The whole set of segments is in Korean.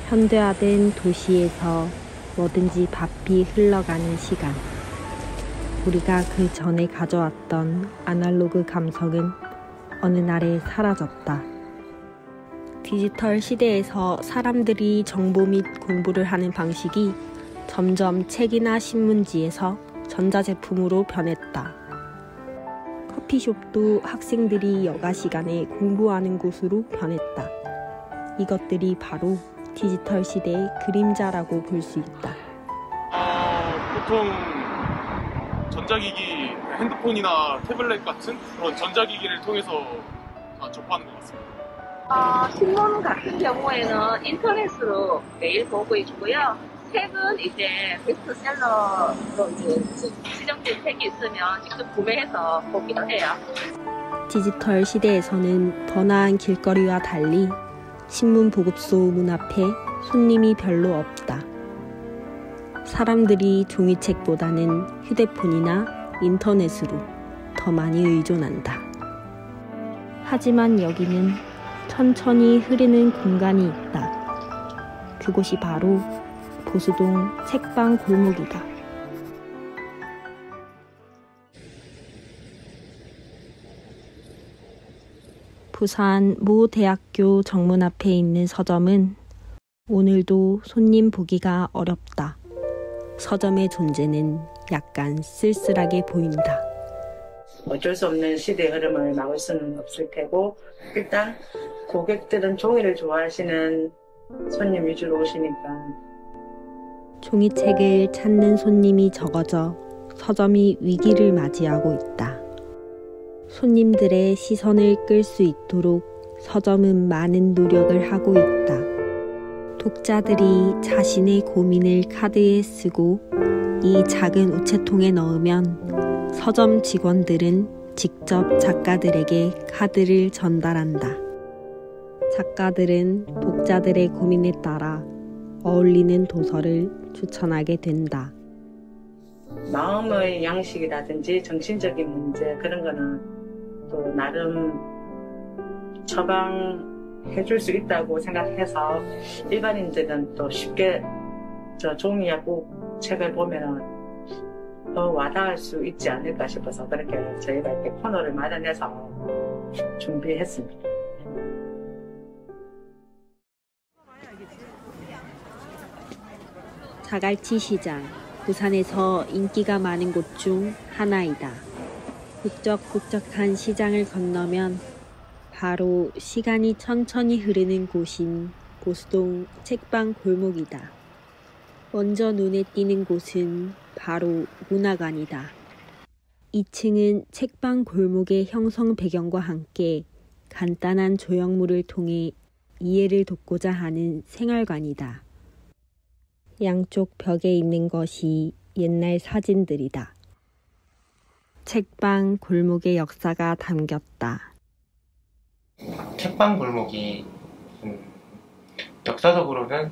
현대화된 도시에서 뭐든지 바삐 흘러가는 시간. 우리가 그 전에 가져왔던 아날로그 감성은 어느 날에 사라졌다. 디지털 시대에서 사람들이 정보 및 공부를 하는 방식이 점점 책이나 신문지에서 전자제품으로 변했다. 커피숍도 학생들이 여가 시간에 공부하는 곳으로 변했다. 이것들이 바로 디지털 시대의 그림자라고 볼 수 있다. 보통 전자기기, 핸드폰이나 태블릿 같은 그런 전자기기를 통해서 접하는 것 같습니다. 신문 같은 경우에는 인터넷으로 매일 보고 있고요. 책은 이제 베스트셀러로 이제 지정된 책이 있으면 직접 구매해서 보기도 해요. 디지털 시대에서는 더 나은 길거리와 달리 신문 보급소 문 앞에 손님이 별로 없다. 사람들이 종이책보다는 휴대폰이나 인터넷으로 더 많이 의존한다. 하지만 여기는 천천히 흐르는 공간이 있다. 그곳이 바로 보수동 책방 골목이다. 부산 모 대학교 정문 앞에 있는 서점은 오늘도 손님 보기가 어렵다. 서점의 존재는 약간 쓸쓸하게 보인다. 어쩔 수 없는 시대의 흐름을 막을 수는 없을 테고, 일단 고객들은 종이를 좋아하시는 손님 위주로 오시니까. 종이책을 찾는 손님이 적어져 서점이 위기를 맞이하고 있다. 손님들의 시선을 끌 수 있도록 서점은 많은 노력을 하고 있다. 독자들이 자신의 고민을 카드에 쓰고 이 작은 우체통에 넣으면 서점 직원들은 직접 작가들에게 카드를 전달한다. 작가들은 독자들의 고민에 따라 어울리는 도서를 추천하게 된다. 마음의 양식이라든지 정신적인 문제, 그런 거는 또 나름 처방해줄 수 있다고 생각해서 일반인들은 또 쉽게 종이하고 책을 보면 더 와닿을 수 있지 않을까 싶어서 그렇게 저희가 이렇게 코너를 마련해서 준비했습니다. 자갈치 시장, 부산에서 인기가 많은 곳 중 하나이다. 북적북적한 시장을 건너면 바로 시간이 천천히 흐르는 곳인 보수동 책방 골목이다. 먼저 눈에 띄는 곳은 바로 문화관이다. 2층은 책방 골목의 형성 배경과 함께 간단한 조형물을 통해 이해를 돕고자 하는 생활관이다. 양쪽 벽에 있는 것이 옛날 사진들이다. 책방 골목의 역사가 담겼다. 책방 골목이 역사적으로는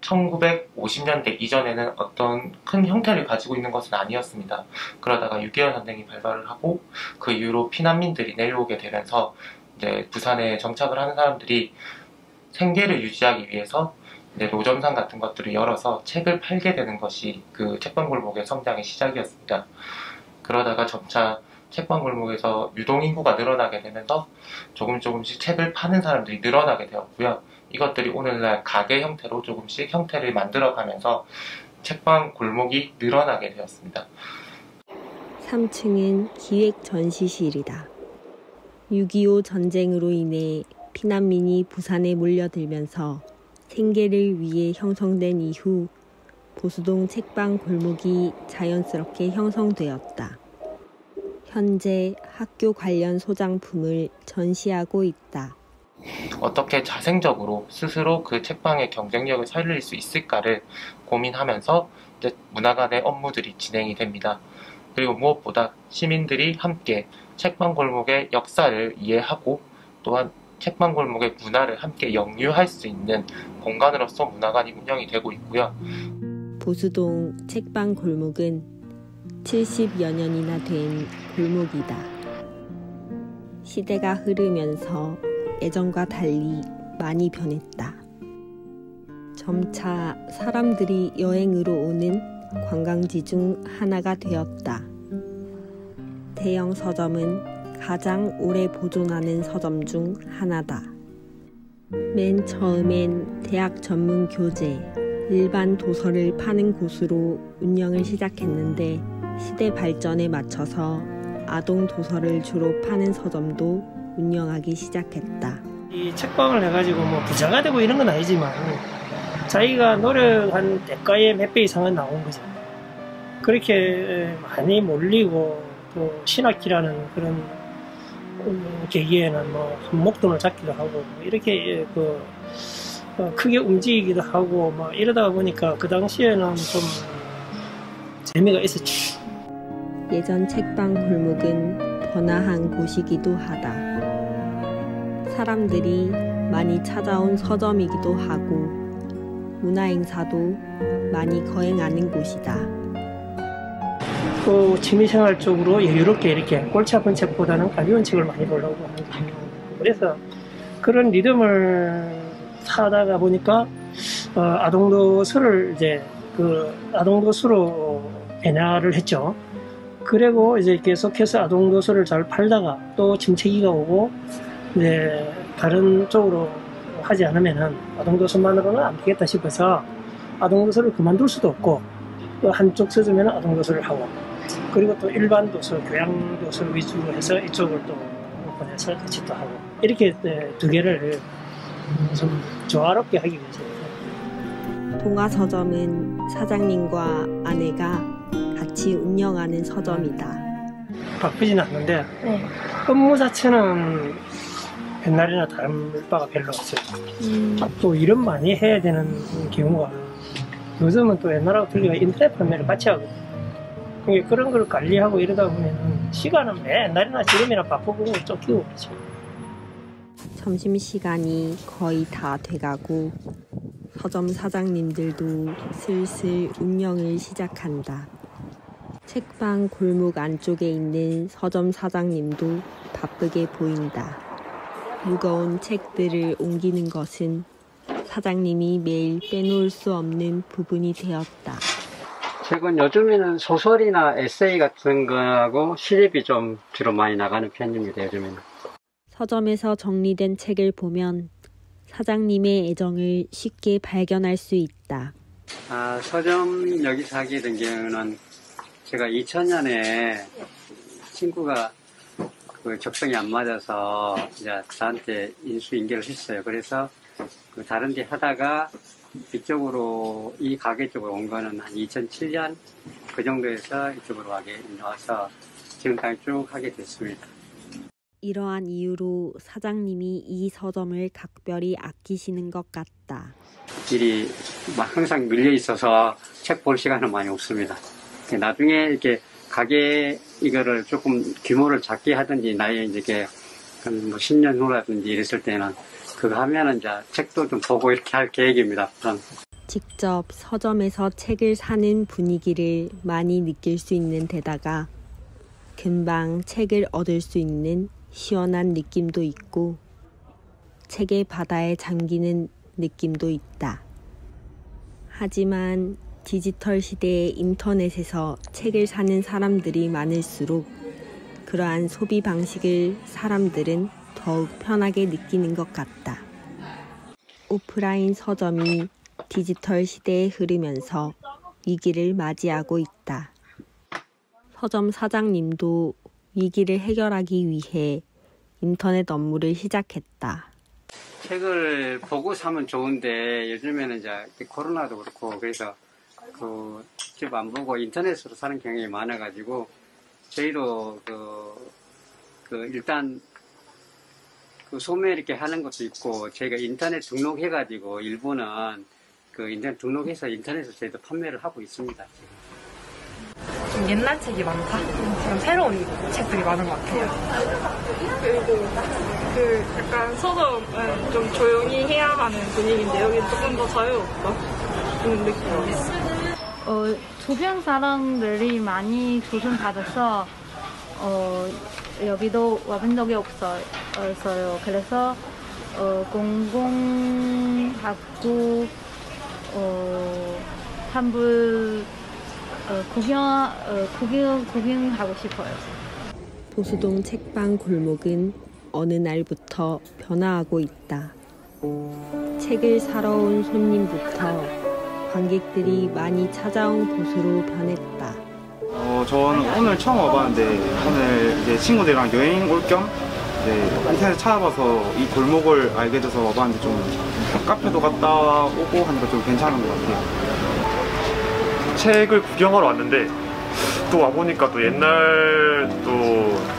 1950년대 이전에는 어떤 큰 형태를 가지고 있는 것은 아니었습니다. 그러다가 6.25 전쟁이 발발을 하고 그 이후로 피난민들이 내려오게 되면서 이제 부산에 정착을 하는 사람들이 생계를 유지하기 위해서 이제 노점상 같은 것들을 열어서 책을 팔게 되는 것이 그 책방골목의 성장의 시작이었습니다. 그러다가 점차 책방골목에서 유동인구가 늘어나게 되면서 조금씩 책을 파는 사람들이 늘어나게 되었고요. 이것들이 오늘날 가게 형태로 조금씩 형태를 만들어가면서 책방골목이 늘어나게 되었습니다. 3층은 기획전시실이다. 6.25 전쟁으로 인해 피난민이 부산에 몰려들면서 생계를 위해 형성된 이후 보수동 책방 골목이 자연스럽게 형성되었다. 현재 학교 관련 소장품을 전시하고 있다. 어떻게 자생적으로 스스로 그 책방의 경쟁력을 살릴 수 있을까를 고민하면서 이제 문화관의 업무들이 진행이 됩니다. 그리고 무엇보다 시민들이 함께 책방골목의 역사를 이해하고 또한 책방골목의 문화를 함께 영유할 수 있는 공간으로서 문화관이 운영이 되고 있고요. 보수동 책방골목은 70여 년이나 된 골목이다. 시대가 흐르면서 예전과 달리 많이 변했다. 점차 사람들이 여행으로 오는 관광지 중 하나가 되었다. 대형 서점은 가장 오래 보존하는 서점 중 하나다. 맨 처음엔 대학 전문 교재, 일반 도서를 파는 곳으로 운영을 시작했는데 시대 발전에 맞춰서 아동 도서를 주로 파는 서점도 운영하기 시작했다. 이 책방을 해가지고 뭐 부자가 되고 이런 건 아니지만 자기가 노력한 대가의 몇 배 이상은 나온 거죠. 그렇게 많이 몰리고 또 신학기라는 그런 계기에는 뭐 한목돈을 잡기도 하고 뭐 이렇게 크게 움직이기도 하고 뭐 이러다 보니까 그 당시에는 좀 재미가 있었죠. 예전 책방 골목은 번화한 곳이기도 하다. 사람들이 많이 찾아온 서점이기도 하고 문화행사도 많이 거행하는 곳이다. 또 취미생활 쪽으로 여유롭게 이렇게 골치 아픈 책보다는 가벼운 책을 많이 보려고 하는 거예요. 그래서 그런 리듬을 타다가 보니까 아동도서를 이제 아동도서로 변화를 했죠. 그리고 이제 계속해서 아동도서를 잘 팔다가 또 침체기가 오고 이제 다른 쪽으로 하지 않으면은 아동도서만으로는 안 되겠다 싶어서 아동도서를 그만둘 수도 없고 또 한쪽 서점에는 아동도서를 하고 그리고 또 일반 도서, 교양도서를 위주로 해서 이쪽을 또 보내서 같이 또 하고 이렇게 두 개를 좀 조화롭게 하기 위해서. 동아서점은 사장님과 아내가 같이 운영하는 서점이다. 바쁘진 않는데 업무 자체는 옛날이나 다른 바가 별로 없어요. 또 일은 많이 해야 되는 경우가 요즘은 또 옛날하고 틀리게 인터넷 판매를 같이 하거든요. 그러니까 그런 걸 관리하고 이러다 보면 시간은 옛날이나 지금이나 바쁘고 쫓기고 그렇죠. 점심시간이 거의 다 돼가고 서점 사장님들도 슬슬 운영을 시작한다. 책방 골목 안쪽에 있는 서점 사장님도 바쁘게 보인다. 무거운 책들을 옮기는 것은 사장님이 매일 빼놓을 수 없는 부분이 되었다. 책은 요즘에는 소설이나 에세이 같은 거하고 시집이 좀 주로 많이 나가는 편입니다. 요즘에는. 서점에서 정리된 책을 보면 사장님의 애정을 쉽게 발견할 수 있다. 서점 여기서 하게 된 경우는 제가 2000년에 친구가 그 적성이 안 맞아서 이제 저한테 인수인계를 했어요. 그래서 그 다른 데 하다가 이쪽으로 이 가게 쪽으로 온 거는 한 2007년 그 정도에서 이쪽으로 와서 지금까지 쭉 하게 됐습니다. 이러한 이유로 사장님이 이 서점을 각별히 아끼시는 것 같다. 일이 막 항상 밀려 있어서 책 볼 시간은 많이 없습니다. 나중에 이렇게 가게 이거를 조금 규모를 작게 하든지 나의 이제 뭐 10년 후라든지 이랬을 때는 그거 하면은 이제 책도 좀 보고 이렇게 할 계획입니다. 직접 서점에서 책을 사는 분위기를 많이 느낄 수 있는 데다가 금방 책을 얻을 수 있는 시원한 느낌도 있고 책의 바다에 잠기는 느낌도 있다. 하지만 디지털 시대의 인터넷에서 책을 사는 사람들이 많을수록 그러한 소비 방식을 사람들은 더욱 편하게 느끼는 것 같다. 오프라인 서점이 디지털 시대에 흐르면서 위기를 맞이하고 있다. 서점 사장님도 위기를 해결하기 위해 인터넷 업무를 시작했다. 책을 보고 사면 좋은데 요즘에는 이제 코로나도 그렇고 그래서 직접 안 보고 인터넷으로 사는 경향이 많아가지고 저희도 일단 소매 이렇게 하는 것도 있고 저희가 인터넷 등록해가지고 일부는 인터넷 등록해서 인터넷에서 저희도 판매를 하고 있습니다. 좀 옛날 책이 많다. 지금 새로운 책들이 많은 것 같아요. 약간 서점은 좀 조용히 해야 하는 분위기인데 여기 조금 더 자유롭다. 그런 느낌이 있어요. 주변 사람들이 많이 조심받아서 여기도 와본 적이 없어요. 그래서 공공하고 한번 구경하고 싶어요. 보수동 책방 골목은 어느 날부터 변화하고 있다. 책을 사러 온 손님부터 관객들이 많이 찾아온 곳으로 변했다. 저는 오늘 처음 와봤는데 오늘 이제 친구들이랑 여행 올 겸 인터넷 찾아봐서 이 골목을 알게 돼서 와봤는데 좀 카페도 갔다 오고 하니까 좀 괜찮은 것 같아요. 책을 구경하러 왔는데 또 와보니까 또 옛날 또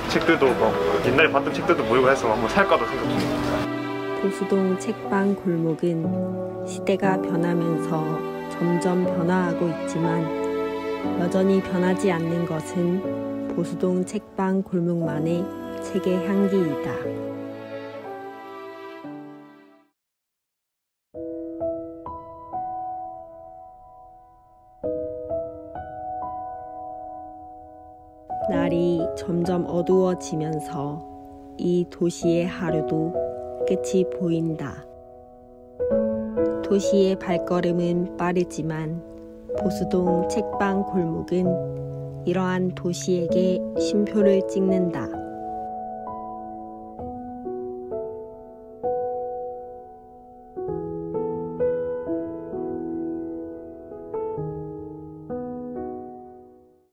책들도 막 옛날에 봤던 책들도 모이고 해서 한번 살까도 생각 중입니다. 보수동 책방 골목은 시대가 변하면서 점점 변화하고 있지만 여전히 변하지 않는 것은 보수동 책방 골목만의 책의 향기이다. 날이 점점 어두워지면서 이 도시의 하루도 끝이 보인다. 도시의 발걸음은 빠르지만 보수동 책방 골목은 이러한 도시에게 쉼표를 찍는다.